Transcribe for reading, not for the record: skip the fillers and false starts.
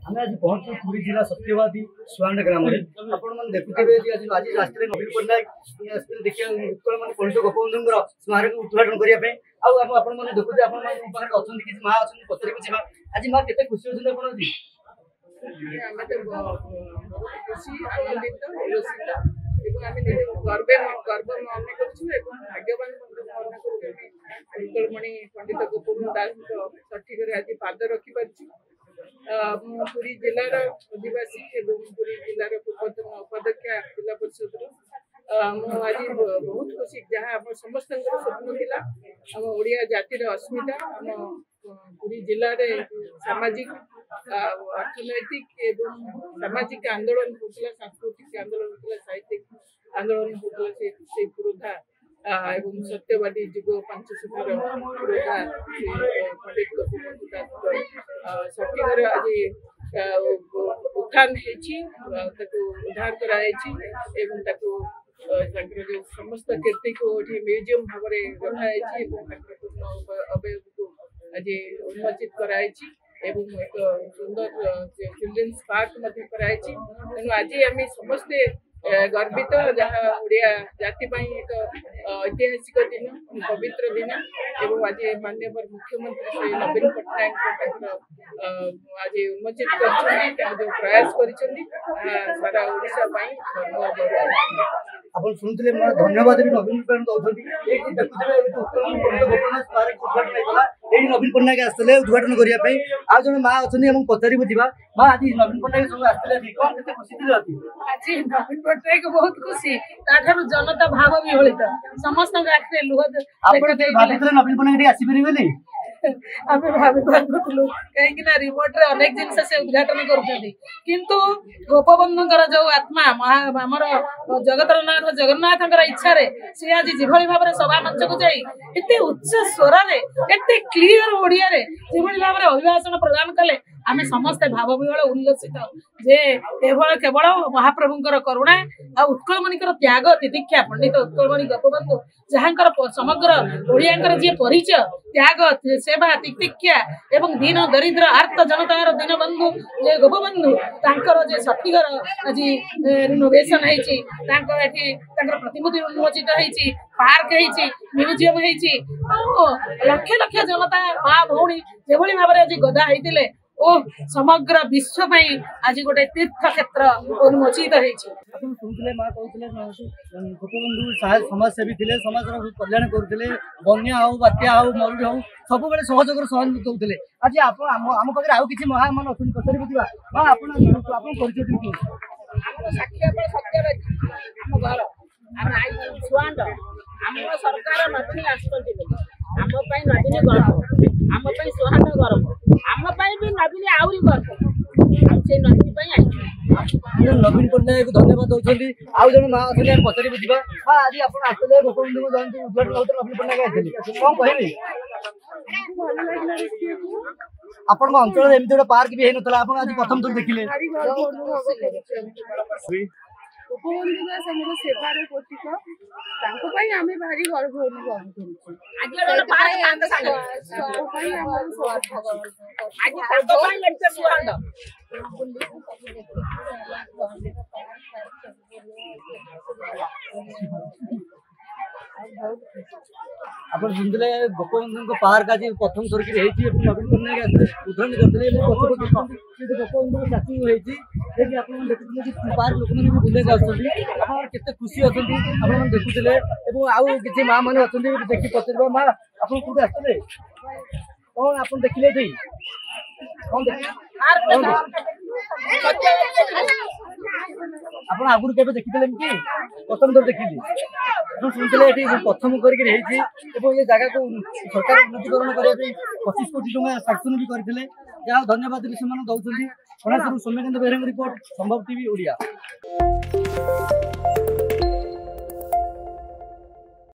ଆମେ ଆଜି ପହଞ୍ଚୁ ପୁରୀ ଜିଲ୍ଲା ସତ୍ୟବାଦୀ ସୁଆଣ୍ଡ ଗ୍ରାମରେ। ଆପଣମାନେ ଦେଖୁଥିବେ ଯେ ଆଜି ରାସ୍ତାରେ ନବୀନ ପଟ୍ଟନାୟକ ଆସିଥିଲେ ଦେଖିବା ଉତ୍କଳ ମାନେ ପଣ୍ଡିତ ଗୋପବନ୍ଧୁଙ୍କର ସ୍ମାରକ ଉଦ୍ଘାଟନ କରିବା ପାଇଁ। ଆଉ ଆପଣମାନେ ଦେଖୁଥିବେ ଆପଣମାନଙ୍କ ପାଖରେ ଅଛନ୍ତି କିଛି ମା ଅଛନ୍ତି ପଚାରିକୁ ଯିବା। ଆଜି ମା କେତେ ଖୁସି ଅଛନ୍ତି ଆପଣ? ଆଜି ଆମେ ତ ଖୁସି ଆନନ୍ଦିତ ଉଲ୍ଲସିତ ଏବଂ ଆମେ ଗର୍ବ ମନେ କରୁଛୁ ଏବଂ ଭାଗ୍ୟବାନ ମନେ କରୁଛୁ। ଉତ୍କଳମଣି ପଣ୍ଡିତ ଗୋପବନ୍ଧୁ ଦାସଙ୍କ ସଠିକରେ ଆଜି ପାଦ ରଖିପାରୁଛୁ। ମୁଁ ପୁରୀ ଜିଲ୍ଲାର ଅଧିବାସୀ ଏବଂ ପୁରୀ ଜିଲ୍ଲାର ପୂର୍ବତନ ଉପାଧ୍ୟକ୍ଷା ଜିଲ୍ଲା ପରିଷଦର। ମୁଁ ଆଜି ବହୁତ ଖୁସି, ଯାହା ଆମ ସମସ୍ତଙ୍କର ସ୍ୱପ୍ନ ଥିଲା। ଆମ ଓଡ଼ିଆ ଜାତିର ଅସ୍ମିତା, ଆମ ପୁରୀ ଜିଲ୍ଲାରେ ସାମାଜିକ ଅର୍ଥନୈତିକ ଏବଂ ସାମାଜିକ ଆନ୍ଦୋଳନ ହେଉଥିଲା, ସାଂସ୍କୃତିକ ଆନ୍ଦୋଳନ ହେଉଥିଲା, ସାହିତ୍ୟିକ ଆନ୍ଦୋଳନ ହେଉଥିଲା। ସେ ପୁରୋଧା ଏବଂ ସତ୍ୟବାଦୀ ଯୁଗ ପାଞ୍ଚଶୁଦ୍ଧର ପୁରୋଧା ପଣ୍ଡିତ ଗୋପବନ୍ଧୁ ଦାସଙ୍କ ସଠିକରେ ଆଜି ଉତ୍ଥାନ ହେଇଛି, ତାକୁ ଉଦ୍ଧାର କରାଯାଇଛି ଏବଂ ତାକୁ ତାଙ୍କର ଯେଉଁ ସମସ୍ତ କୀର୍ତ୍ତିକୁ ଏଠି ମ୍ୟୁଜିୟମ ଭାବରେ ରଖାଯାଇଛି ଏବଂ ତାଙ୍କର ପୂର୍ଣ୍ଣ ଅବୟବକୁ ଆଜି ଉନ୍ମୋଚିତ କରାଯାଇଛି ଏବଂ ଏକ ସୁନ୍ଦର ଚିଲଡ୍ରେନ୍ସ ପାର୍କ ମଧ୍ୟ କରାଯାଇଛି। ତେଣୁ ଆଜି ଆମେ ସମସ୍ତେ ଗର୍ବିତ, ଯାହା ଓଡ଼ିଆ ଜାତି ପାଇଁ ଏକ ଐତିହାସିକ ଦିନ, ପବିତ୍ର ଦିନ। ଏବଂ ଆଜି ମାନ୍ୟବର ମୁଖ୍ୟମନ୍ତ୍ରୀ ଶ୍ରୀ ନବୀନ ପଟ୍ଟନାୟକ ତାଙ୍କର ଆଜି ଉନ୍ମୋଚିତ କରିଛନ୍ତି, ତାଙ୍କ ଯେଉଁ ପ୍ରୟାସ କରିଛନ୍ତି ସାରା ଓଡ଼ିଶା ପାଇଁ ଆପଣ ଶୁଣୁଥିଲେ ଧନ୍ୟବାଦ ବି ନବୀନ ପଟ୍ଟନାୟକ ଦଉଛନ୍ତି। ଏଇଠି ଦେଖୁଥିବେ ଏଇଠି ନବୀନ ପଟ୍ଟନାୟକ ଆସିଥିଲେ ଉଦ୍ଘାଟନ କରିବା ପାଇଁ। ଆଉ ଜଣେ ମା ଅଛନ୍ତି ଏବଂ ପଚାରିବୁ ଯିବା। ମା ଆଜି ନବୀନ ପଟ୍ଟନାୟକ ସବୁ ଆସିଥିଲେ, କଣ କେତେ ଖୁସି ଥିଲେ? ଆଜି ନବୀନ ପଟ୍ଟନାୟକ ବହୁତ ଖୁସି, ତାଠାରୁ ଜନତା ଭାବ ବିହଳିତ, ସମସ୍ତଙ୍କ ଆଖିରେ ଲୁହ। ଆପଣ ଭାବିଥିଲେ ନବୀନ ପଟ୍ଟନାୟକ ଟିକେ ଆସିପାରିବେ ବୋଲି? ଆମେ ଭାବି ପାରୁନଥିଲୁ, କାହିଁକି ନା ରିମୋଟରେ ଅନେକ ଜିନିଷ ସେ ଉଦ୍ଘାଟନ କରୁଛନ୍ତି, କିନ୍ତୁ ଗୋପବନ୍ଧୁଙ୍କର ଯୋଉ ଆତ୍ମା ଆମର ଜଗତର ନାଥ ଜଗନ୍ନାଥଙ୍କର ଇଚ୍ଛାରେ ସେ ଆଜି ଯେଭଳି ଭାବରେ ସଭା ମଞ୍ଚକୁ ଯାଇ ଏତେ ଉଚ୍ଚ ସ୍ୱରରେ ଏତେ କ୍ଲିୟର ଓଡ଼ିଆରେ ଯେଭଳି ଭାବରେ ଅଭିଭାଷଣ ପ୍ରଦାନ କଲେ, ଆମେ ସମସ୍ତେ ଭାବ ବିହଳ ଉଲ୍ଲସିତ ଯେ ଏଭଳି କେବଳ ମହାପ୍ରଭୁଙ୍କର କରୁଣା ଆଉ ଉତ୍କଳମଣିଙ୍କର ତ୍ୟାଗ ତିତିକ୍ଷା, ପଣ୍ଡିତ ଉତ୍କଳମଣି ଗୋପବନ୍ଧୁ ଯାହାଙ୍କର ସମଗ୍ର ଓଡ଼ିଆଙ୍କର ଯିଏ ପରିଚୟ, ତ୍ୟାଗ, ସେବା, ତିତିକ୍ଷା ଏବଂ ଦୀନ ଦରିଦ୍ର ଆର୍ତ ଜନତାର ଦୀନବନ୍ଧୁ ଯେ ଗୋପବନ୍ଧୁ, ତାଙ୍କର ଯେ ସଠିକର ଆଜି ରିନୋଭେସନ ହେଇଛି, ତାଙ୍କର ପ୍ରତିମୂର୍ତ୍ତି ଉନ୍ମୋଚିତ ହେଇଛି, ପାର୍କ ହେଇଛି, ମ୍ୟୁଜିୟମ ହେଇଛି। ଆଉ ଲକ୍ଷ ଲକ୍ଷ ଜନତା ମା ଭଉଣୀ ଯେଭଳି ଭାବରେ ଆଜି ଗଦା ହେଇଥିଲେ ଓ ସମଗ୍ର ବିଶ୍ୱ ପାଇଁ ଆଜି ଗୋଟେ ତୀର୍ଥ କ୍ଷେତ୍ର ଉନ୍ମୋଚିତ ହେଇଛି। ଆପଣ ଶୁଣୁଥିଲେ ମା କହୁଥିଲେ ଗୋପବନ୍ଧୁ ସମାଜସେବୀ ଥିଲେ, ସମାଜର କଲ୍ୟାଣ କରୁଥିଲେ, ବନ୍ୟା ହଉ, ବାତ୍ୟା ହଉ, ମରୁଡ଼ି ହଉ, ସବୁବେଳେ ସହଯୋଗର ସହାନୁଭୂତି ଦଉଥିଲେ। ଆଜି ଆପଣ ଆମ ପାଖରେ ଆଉ କିଛି ମହାମାନ ଅଛନ୍ତି, ପଚାରି ବୁଝିବା। ହଁ, ଆପଣ ପରିଚୟ ଦିଅନ୍ତୁ। ଆମର ସାକ୍ଷୀଗୋପାଳ ସତ୍ୟବାଦୀ ଆମ ଘର, ଆମେ ଆଇଛୁ ସୁଆଣ୍ଡ। ଆମର ସରକାର ନବୀନ ଆସୁଛନ୍ତି ବୋଲି ଆମ ପାଇଁ ନବୀନ ଗର୍ବ, ଆମ ପାଇଁ ସୁଆଣ୍ଡ ଗର୍ବ, ଆମ ପାଇଁ ବି ନବୀନ ଆହୁରି ଗର୍ବ। ଆଉ ସେଇ ନବୀନ ପାଇଁ ଆସିଛୁ। ନବୀନ ପଟ୍ଟନାୟକ ଧନ୍ୟବାଦ ଦଉଛନ୍ତି। ଆଉ ଜଣେ ମା ଅଛନ୍ତି, ଆମେ ପଚାରି ବୁଝିବା। ଆଜି ଆପଣ ଆସିଥିଲେ ଗୋପବନ୍ଧୁଙ୍କ ଜୟନ୍ତୀ ଉଦ୍ଘାଟନ ହଉଥିଲେ, ନବୀନ ପଟ୍ଟନାୟକ ଆସିଥିଲେ, କଣ କହିବେ? ଭଲ ଲାଗିଲା ଆପଣଙ୍କ ଅଞ୍ଚଳରେ ଏମିତି ଗୋଟେ ପାର୍କ ବି ହେଇନଥିଲା, ଆପଣ ଆଜି ପ୍ରଥମ ଥର ଦେଖିଲେ। ଗୋପବନ୍ଧୁ ଦାସ ଆମର ସେବାର ପ୍ରତୀକ, ତାଙ୍କ ପାଇଁ ଆମେ ଭାରି ଗର୍ବ ଅନୁଭବ କରୁଛୁ। ଆପଣ ଶୁଣିଥିଲେ ଗୋପବନ୍ଧୁଙ୍କ ପାର୍କ ଆଜି ପ୍ରଥମ ଥରକିରେ ହେଇଛି ଏବଂ ନବୀନ ପଟ୍ଟନାୟକ ଆସିଥିଲେ ଉଦ୍ଘାଟନ କରିଥିଲେ ଏବଂ ଗୋପବନ୍ଧୁଙ୍କ ଷ୍ଟାଚ୍ୟୁ ହେଇଛି। ଯେକି ଆପଣମାନେ ଦେଖୁଥିଲେ କି ପାର୍କ ଲୋକମାନେ ବି ବୁଲିବାକୁ ଆସୁଛନ୍ତି। ଆପଣଙ୍କର କେତେ ଖୁସି ଅଛନ୍ତି ଆପଣମାନେ ଦେଖୁଥିଲେ। ଏବଂ ଆଉ କିଛି ମା ମାନେ ଅଛନ୍ତି ଦେଖି ପଚାରିବା। ମା, ଆପଣ କୋଉଠି ଆସିଥିଲେ, କଣ ଆପଣ ଦେଖିଲେ ଏଠି? ଆପଣ ଆଗରୁ କେବେ ଦେଖିଥିଲେ ଏମିତି? ପ୍ରଥମ ଥର ଦେଖିଲି। ଆପଣ ଶୁଣିଥିଲେ ଏଠି ପ୍ରଥମ କରିକି ହେଇଛି ଏବଂ ଏ ଜାଗାକୁ ସରକାର ଉନ୍ନତିକରଣ କରିବା ପାଇଁ 25 କୋଟି ଟଙ୍କା ସାଂକ୍ସନ ବି କରିଥିଲେ। ଯାହା ଧନ୍ୟବାଦ ବି ସେମାନେ ଦଉଛନ୍ତି। ସୌମ୍ୟକାନ୍ତ ବେହେରାଙ୍କ ରିପୋର୍ଟ, ସମ୍ଭବ ଟିଭି ଓଡ଼ିଆ।